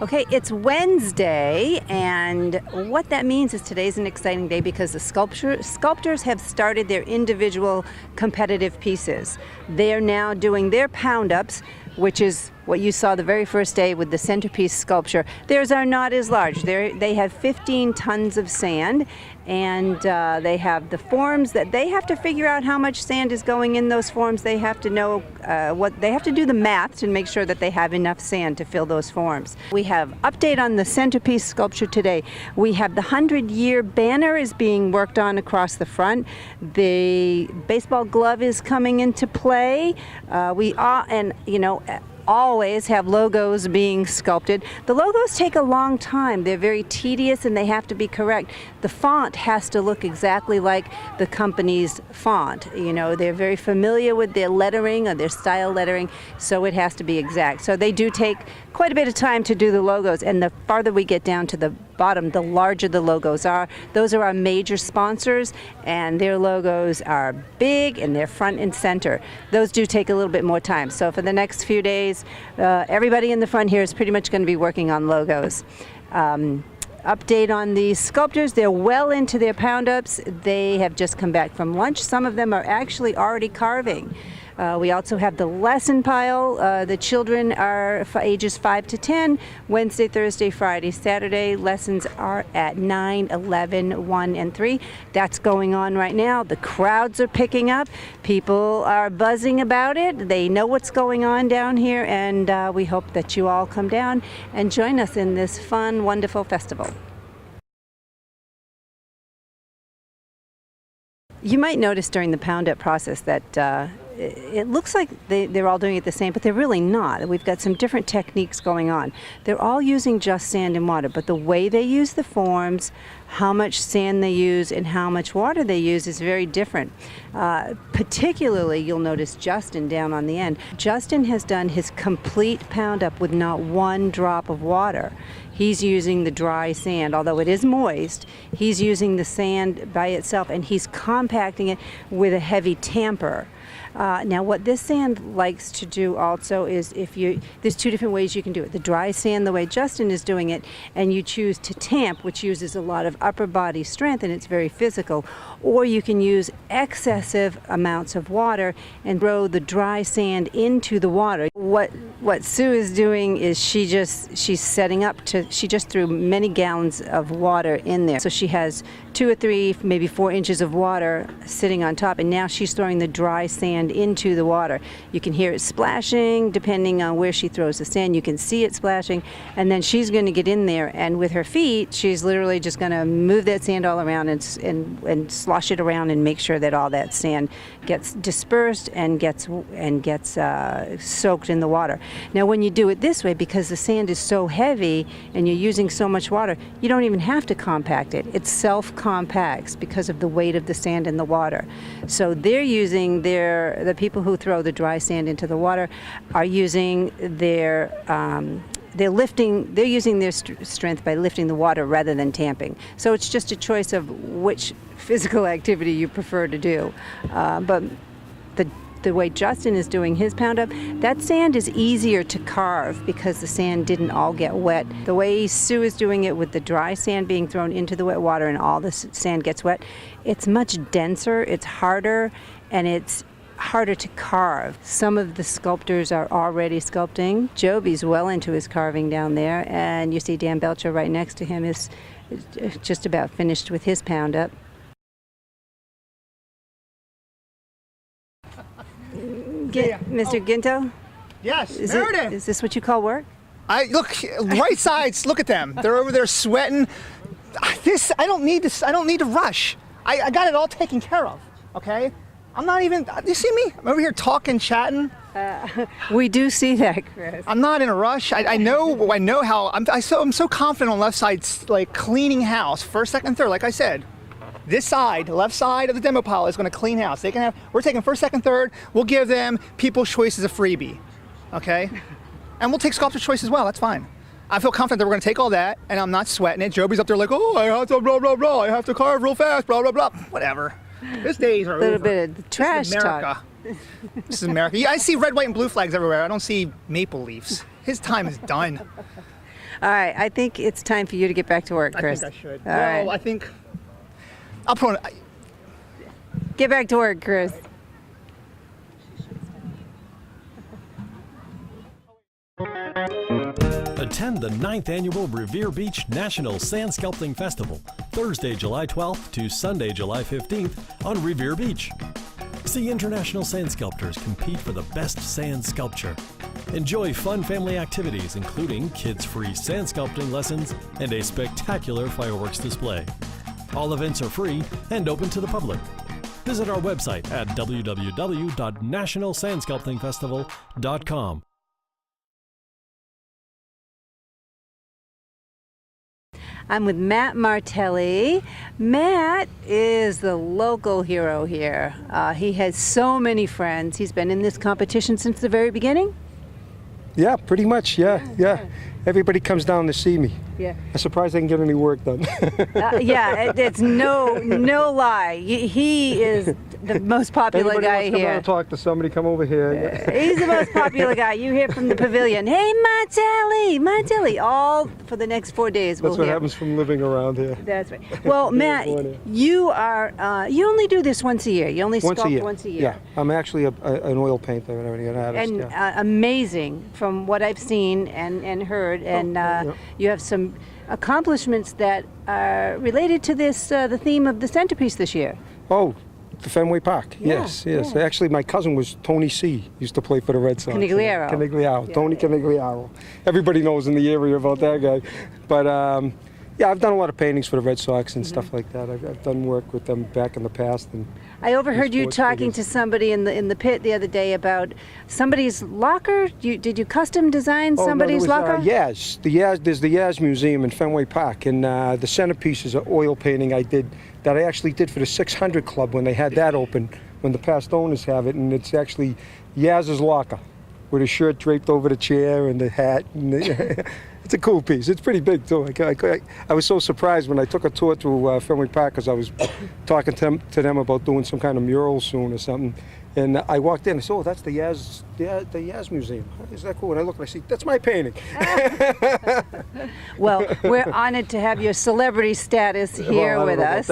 Okay, it's Wednesday, and what that means is today's an exciting day because the sculptors have started their individual competitive pieces. They're now doing their pound-ups, which is what you saw the very first day with the centerpiece sculpture. Theirs are not as large. They have 15 tons of sand, and they have the forms that they have to figure out how much sand is going in those forms. They have to know what they have to do the math to make sure that they have enough sand to fill those forms. We have update on the centerpiece sculpture today. We have the 100-year banner is being worked on across the front. The baseball glove is coming into play. We are, and you know, always have logos being sculpted. The logos take a long time. They're very tedious and they have to be correct. The font has to look exactly like the company's font. You know, they're very familiar with their lettering or their style lettering, so it has to be exact. So they do take quite a bit of time to do the logos, and the farther we get down to the bottom, the larger the logos are. Those are our major sponsors, and their logos are big and they're front and center. Those do take a little bit more time. So for the next few days, everybody in the front here is pretty much going to be working on logos. Update on the sculptors, they're well into their pound-ups. They have just come back from lunch. Some of them are actually already carving. We also have the lesson pile. The children are ages 5 to 10, Wednesday, Thursday, Friday, Saturday. Lessons are at 9, 11, 1, and 3. That's going on right now. The crowds are picking up. People are buzzing about it. They know what's going on down here, and we hope that you all come down and join us in this fun, wonderful festival. You might notice during the pound-up process that it looks like they're all doing it the same, but they're really not. We've got some different techniques going on. They're all using just sand and water, but the way they use the forms, how much sand they use, and how much water they use is very different. Particularly, you'll notice Justin down on the end. Justin has done his complete pound-up with not one drop of water. He's using the dry sand, although it is moist. He's using the sand by itself, and he's compacting it with a heavy tamper. Now what this sand likes to do also is there's two different ways you can do it. The dry sand, the way Justin is doing it, and you choose to tamp, which uses a lot of upper body strength and it's very physical. Or you can use excessive amounts of water and throw the dry sand into the water. What Sue is doing is she's setting up she just threw many gallons of water in there. So she has 2 or 3, maybe 4 inches of water sitting on top, and now she's throwing the dry sand into the water. You can hear it splashing depending on where she throws the sand. You can see it splashing, and then she's going to get in there, and with her feet she's literally just going to move that sand all around and slosh it around and make sure that all that sand gets dispersed and gets soaked in the water. Now when you do it this way, because the sand is so heavy and you're using so much water, you don't even have to compact it. It self-compacts because of the weight of the sand in the water. So they're using the people who throw the dry sand into the water are using they're using their strength by lifting the water rather than tamping. So it's just a choice of which physical activity you prefer to do. But the way Justin is doing his pound-up, that sand is easier to carve because the sand didn't all get wet. The way Sue is doing it with the dry sand being thrown into the wet water and all the sand gets wet, it's much denser, it's harder, and it's harder to carve. Some of the sculptors are already sculpting. Joby's well into his carving down there, and you see Dan Belcher right next to him is just about finished with his pound-up. Mr. Ginto? Yes, Meredith. Is this what you call work? Look, right sides, look at them. They're over there sweating. I don't need this. I don't need to rush. I got it all taken care of, okay? I'm not even, you see me? I'm over here talking, chatting. We do see that, Chris. I'm not in a rush. I know how, I'm so confident on left side, like cleaning house, first, second, third, like I said. This side, the left side of the demo pile is going to clean house. We're taking first, second, third. We'll give them people's choice as a freebie, okay? And we'll take sculptor's choice as well. That's fine. I feel confident that we're going to take all that, and I'm not sweating it. Joby's up there like, oh, I have to blah blah blah. I have to carve real fast, blah blah blah. Whatever. These days are over. A little bit of trash talk. This is America. Yeah, I see red, white, and blue flags everywhere. I don't see maple leafs. His time is done. All right, I think it's time for you to get back to work, Chris. I think I should. All right. I think I'll put on. Get back to work, Chris. Attend the 9th Annual Revere Beach National Sand Sculpting Festival, Thursday, July 12th to Sunday, July 15th on Revere Beach. See international sand sculptors compete for the best sand sculpture. Enjoy fun family activities including kids-free sand sculpting lessons and a spectacular fireworks display. All events are free and open to the public. Visit our website at www.nationalsandsculptingfestival.com. I'm with Matt Martelli. Matt is the local hero here. He has so many friends. He's been in this competition since the very beginning. Yeah, pretty much, yeah. Everybody comes down to see me. Yeah. I'm surprised I can get any work done. It's no lie. He is the most popular Anybody guy wants to come here. out and talk to somebody, come over here. He's the most popular guy. You hear from the pavilion. Hey, Martelli, all for the next 4 days. That's what happens from living around here. That's right. Well, Matt, you only do this once a year. You only sculpt once a year. Yeah, I'm actually an oil painter and everything, an artist. And amazing from what I've seen and heard. And you have some accomplishments that are related to this, the theme of the centerpiece this year. Oh, the Fenway Park. Yes. Actually, my cousin was Tony C. Used to play for the Red Sox. Canigliaro. Yeah. Tony Canigliaro. Everybody knows in the area about that guy. But I've done a lot of paintings for the Red Sox and stuff like that. I've done work with them back in the past. And I overheard you talking to somebody in the pit the other day about somebody's locker. Did you custom design somebody's locker? Yes. There's the Yaz Museum in Fenway Park, and the centerpiece is an oil painting I actually did for the 600 Club when they had that open, when the past owners have it, and it's actually Yaz's locker with a shirt draped over the chair and the hat. And it's a cool piece. It's pretty big too. I was so surprised when I took a tour through Fenway Park because I was talking to them about doing some kind of mural soon or something. And I walked in and said, "Oh, that's the Yaz Museum. Is that cool?" And I look and I see, that's my painting. Well, we're honored to have your celebrity status here with us.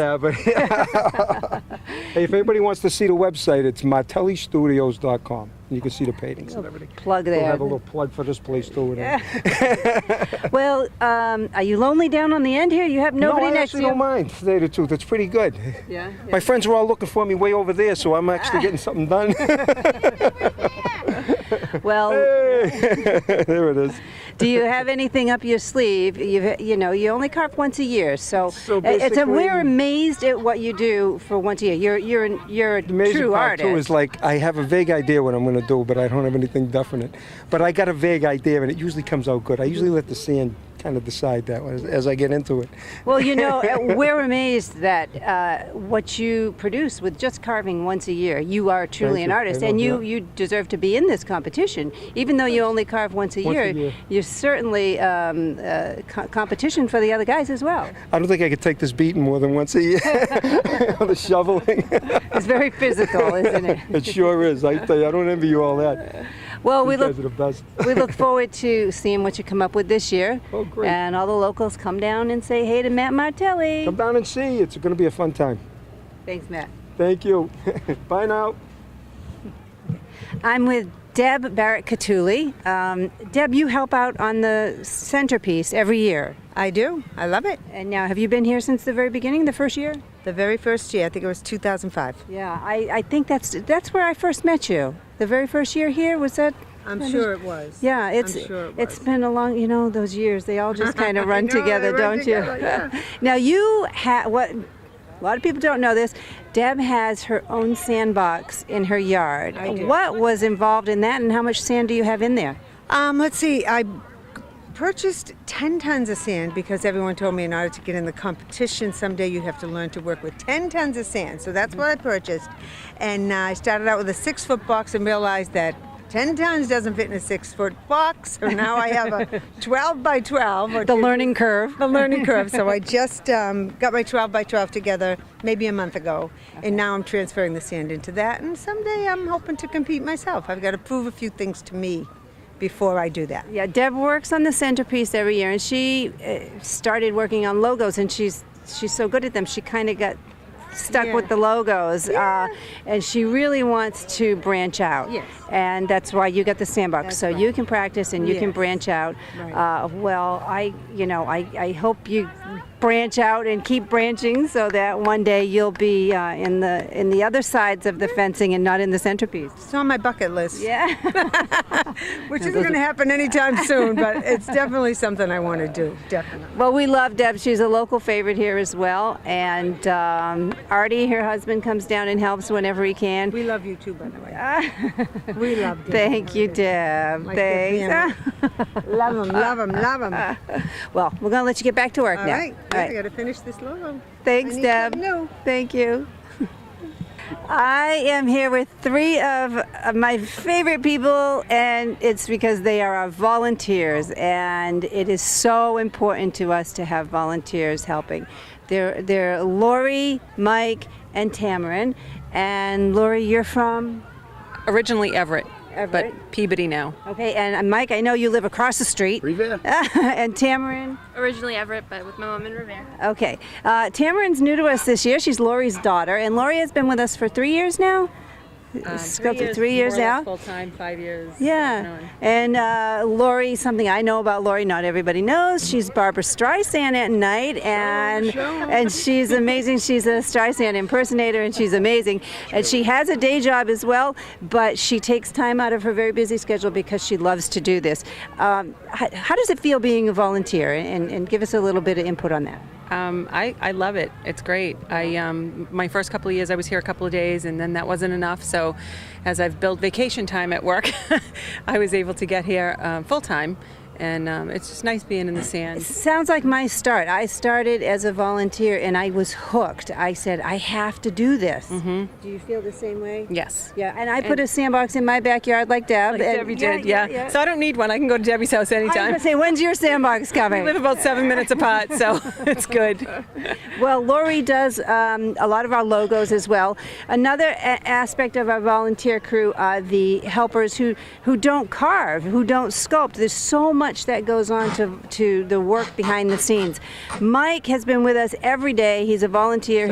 Hey, if anybody wants to see the website, it's martellistudios.com. You can see the paintings and everything. Plug there. We'll have a little plug for this place too. Well, are you lonely down on the end here? You have nobody next to you? No, I actually don't mind, to tell you the truth. It's pretty good. Yeah. My friends were all looking for me way over there, so I'm actually getting something done. Well, hey. There it is. Do you have anything up your sleeve? You only carve once a year, so we're amazed at what you do for once a year. You're a true artist. Too is like I have a vague idea what I'm going to do, but I don't have anything definite. But I got a vague idea, and it usually comes out good. I usually let the sand kind of decide that as I get into it. Well, we're amazed that what you produce with just carving once a year. You are truly an artist, and you deserve to be in this competition. Even though you only carve once a year, you're certainly competition for the other guys as well. I don't think I could take this beating more than once a year. The shoveling. It's very physical, isn't it? It sure is. I tell you, I don't envy you all that. Well, we guys are the best. We look forward to seeing what you come up with this year. Oh, great. And all the locals come down and say hey to Matt Martelli. Come down and see. It's going to be a fun time. Thanks, Matt. Thank you. Bye now. I'm with Deb Barrett-Catulli. Deb, you help out on the centerpiece every year. I do. I love it. And now, have you been here since the very beginning, the first year? The very first year. I think it was 2005. Yeah, I think that's where I first met you. The very first year here, was that? I'm sure it was. Yeah, I'm sure it was. It's been a long, those years, they all just kind of run together, don't you? Yeah. Now you have, a lot of people don't know this, Deb has her own sandbox in her yard. I do. What was involved in that, and how much sand do you have in there? Let's see. I purchased 10 tons of sand because everyone told me in order to get in the competition someday you'd have to learn to work with 10 tons of sand. So that's what I purchased. And I started out with a 6-foot box and realized that 10 tons doesn't fit in a 6-foot box. So now I have a 12 by 12. The learning curve. The learning curve. So I just got my 12 by 12 together maybe a month ago. And now I'm transferring the sand into that. And someday I'm hoping to compete myself. I've got to prove a few things to me before I do that. Yeah, Deb works on the centerpiece every year, and she started working on logos, and she's so good at them. She kind of got stuck with the logos, and she really wants to branch out. Yes. And that's why you got the sandbox, That's so right. you can practice and you can Yes. branch out. Right. Well, I hope you branch out and keep branching so that one day you'll be in the other sides of the fencing and not in the centerpiece. It's on my bucket list. Yeah. Which isn't going to happen anytime soon, but it's definitely something I want to do, definitely. Well, we love Deb. She's a local favorite here as well. And Artie, her husband, comes down and helps whenever he can. We love you too, by the way. We love Deb. Thank you, Deb. Like the Thanks. Love them, love them, love them. Well, we're going to let you get back to work All now. right, All I right. got to finish this logo. Thanks, I need Deb. something new. Thank you. I am here with three of my favorite people, and it's because they are our volunteers, and it is so important to us to have volunteers helping. They're Lori, Mike, and Tamarin. And Lori, you're from? Originally Everett, Everett. but Peabody now. Okay, and Mike, I know you live across the street. Revere. And Tamarin? Originally Everett, but with my mom in Revere. Okay. Tamarin's new to us this year. She's Lori's daughter, and Lori has been with us for 3 years now. Sculpting 3 years now. Full time, 5 years. Yeah. And Lori, something I know about Lori, not everybody knows. She's Barbara Streisand at night, and she's amazing. She's a Streisand impersonator, and she's amazing. And she has a day job as well, but she takes time out of her very busy schedule because she loves to do this. How does it feel being a volunteer? And give us a little bit of input on that. I love it. It's great. My first couple of years I was here a couple of days, and then that wasn't enough. So as I've built vacation time at work, I was able to get here full time. And it's just nice being in the sand. Sounds like my start. I started as a volunteer and I was hooked. I said, I have to do this. Mm-hmm. Do you feel the same way? Yes. Yeah, and I put a sandbox in my backyard like Deb. Like and Debbie did, yeah. So I don't need one. I can go to Debbie's house I was anytime. going to say, when's your sandbox We coming? live about 7 minutes apart, so it's good. Well, Lori does a lot of our logos as well. Another aspect of our volunteer crew are the helpers who don't carve, who don't sculpt. There's so much that goes on to the work behind the scenes. Mike has been with us every day. He's a volunteer.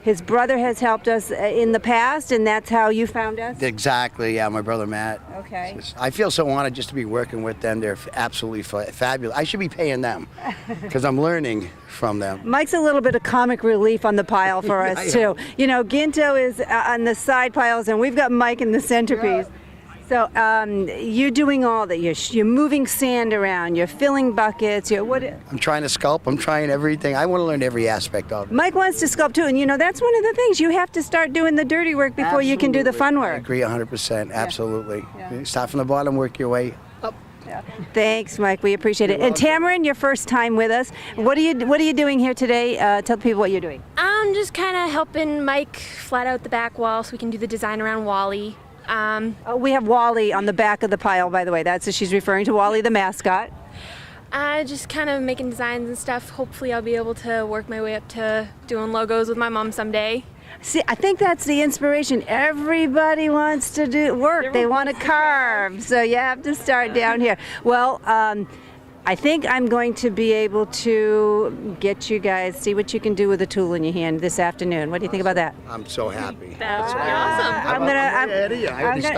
His brother has helped us in the past, and that's how you found us? Exactly, yeah, my brother Matt. Okay. I feel so honored just to be working with them. They're absolutely fabulous. I should be paying them because I'm learning from them. Mike's a little bit of comic relief on the pile for us, too. You know, Ginto is on the side piles, and we've got Mike in the centerpiece. So you're doing all that. You're moving sand around. You're filling buckets. I'm trying to sculpt. I'm trying everything. I want to learn every aspect of it. Mike wants to sculpt too, and you know that's one of the things. You have to start doing the dirty work before you can do the fun I work. agree 100%. Absolutely. You start from the bottom, work your way up. Thanks, Mike. We appreciate it. And Tamarin, your first time with us. What are you doing here today? Tell the people what you're doing. I'm just kind of helping Mike flat out the back wall so we can do the design around Wally. We have Wally on the back of the pile, by the way. She's referring to Wally, the mascot. Just kind of making designs and stuff. Hopefully I'll be able to work my way up to doing logos with my mom someday. See, I think that's the inspiration. Everybody wants to do work. They want to carve. So you have to start down here. Well, I think I'm going to be able to get you guys, see what you can do with a tool in your hand this afternoon. What do you think about that? I'm so happy. That's awesome.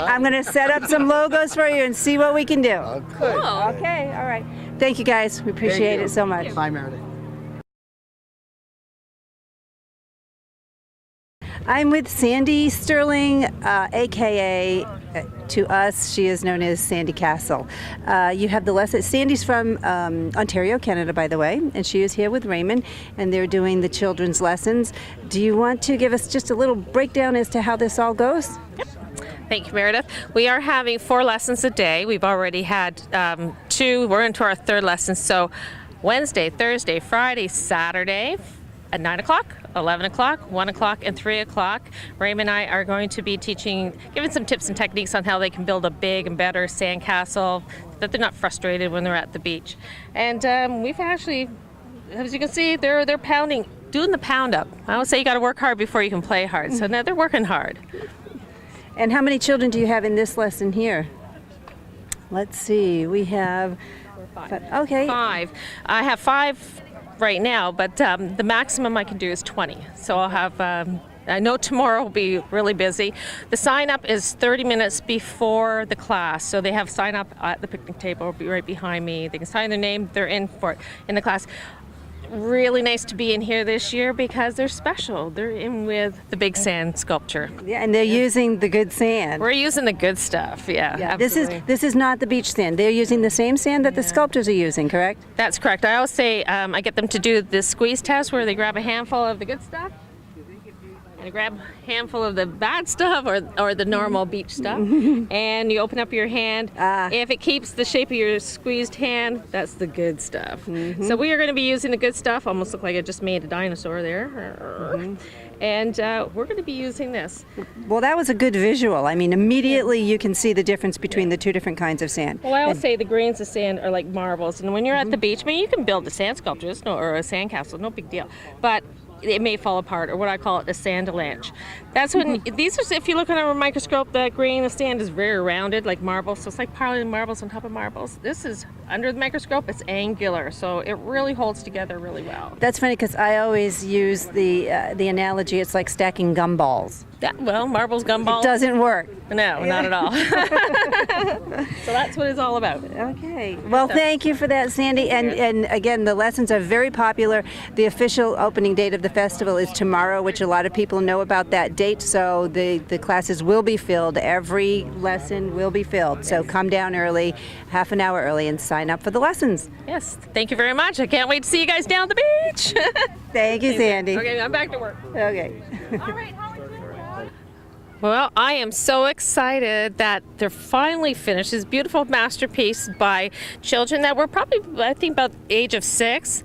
I'm gonna set up some logos for you and see what we can do. Good. Okay, all right. Thank you guys. We appreciate it so much. Bye, Meredith. I'm with Sandy Sterling, aka to us, she is known as Sandy Castle. You have the lesson. Sandy's from Ontario, Canada, by the way, and she is here with Raymond, and they're doing the children's lessons. Do you want to give us just a little breakdown as to how this all goes? Yep. Thank you, Meredith. We are having 4 lessons a day. We've already had 2. We're into our 3rd lesson. So Wednesday, Thursday, Friday, Saturday at 9 o'clock, 11 o'clock, 1 o'clock, and 3 o'clock. Raymond and I are going to be giving some tips and techniques on how they can build a big and better sandcastle, that they're not frustrated when they're at the beach. And we've actually, as you can see, they're doing the pound up. I would say you got to work hard before you can play hard. So now they're working hard. And how many children do you have in this lesson here? Let's see. We have. Okay. 5. I have 5 right now, but the maximum I can do is 20. So I'll have. I know tomorrow will be really busy. The sign up is 30 minutes before the class, so they have sign up at the picnic table, will be right behind me. They can sign their name. They're in for it in the class. Really nice to be in here this year because they're special. They're in with the big sand sculpture. Yeah, and they're using the good sand. We're using the good stuff. Yeah, absolutely. This is not the beach sand. They're using the same sand that the sculptors are using, correct? That's correct. I always say I get them to do the squeeze test where they grab a handful of the good stuff and grab a handful of the bad stuff or the normal beach stuff, and you open up your hand. If it keeps the shape of your squeezed hand, that's the good stuff. So we are going to be using the good stuff. Almost look like I just made a dinosaur there. And we're going to be using this. Well, that was a good visual. I mean, immediately you can see the difference between the two different kinds of sand. Well, I always say the grains of sand are like marbles, and when you're at the beach, I mean, you can build a sand sculpture or a sand castle, no big deal. But it may fall apart, or what I call it, a sand avalanche. That's when these are. If you look under a microscope, that grain of sand is very rounded, like marbles. So it's like piling marbles on top of marbles. This is under the microscope. It's angular, so it really holds together really well. That's funny because I always use the analogy. It's like stacking gumballs. Well, marbles, gumballs. It doesn't work. No, not at all. So that's what it's all about. Okay. Well, thank you for that, Sandy. And again, the lessons are very popular. The official opening date of the festival is tomorrow, which a lot of people know about that date. So the classes will be filled. Every lesson will be filled. So come down early, half an hour early, and sign up for the lessons. Yes. Thank you very much. I can't wait to see you guys down at the beach. Thank you, Sandy. Okay, I'm back to work. Okay. All right. Well, I am so excited that they're finally finished. This beautiful masterpiece by children that were probably, I think, about the age of 6.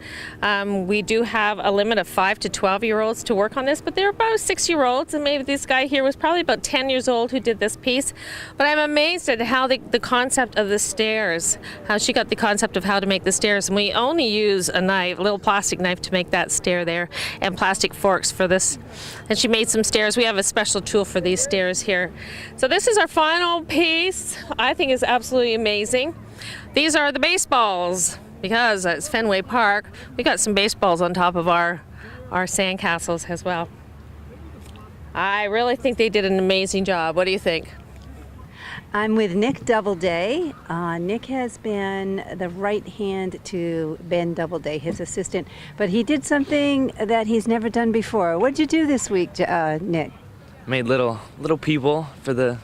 We do have a limit of 5 to 12-year-olds to work on this, but they're about 6-year-olds, and maybe this guy here was probably about 10 years old who did this piece. But I'm amazed at how the concept of the stairs, how she got the concept of how to make the stairs. And we only use a knife, a little plastic knife to make that stair there, and plastic forks for this. And she made some stairs. We have a special tool for these stairs here. So this is our final piece. I think is absolutely amazing. These are the baseballs because it's Fenway Park. We got some baseballs on top of our sand castles as well. I really think they did an amazing job. What do you think? I'm with Nick Doubleday. Nick has been the right hand to Ben Doubleday, his assistant, but he did something that he's never done before. What did you do this week, Nick? Made little people for the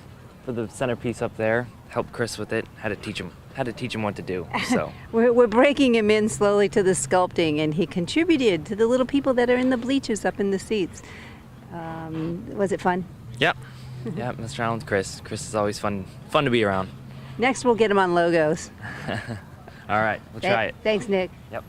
centerpiece up there. Helped Chris with it. Had to teach him what to do. So we're breaking him in slowly to the sculpting, and he contributed to the little people that are in the bleachers up in the seats. Was it fun? Yep. Yeah, messed around with Chris. Chris is always fun to be around. Next, we'll get him on logos. All right, we'll try it. Thanks, Nick. Yep.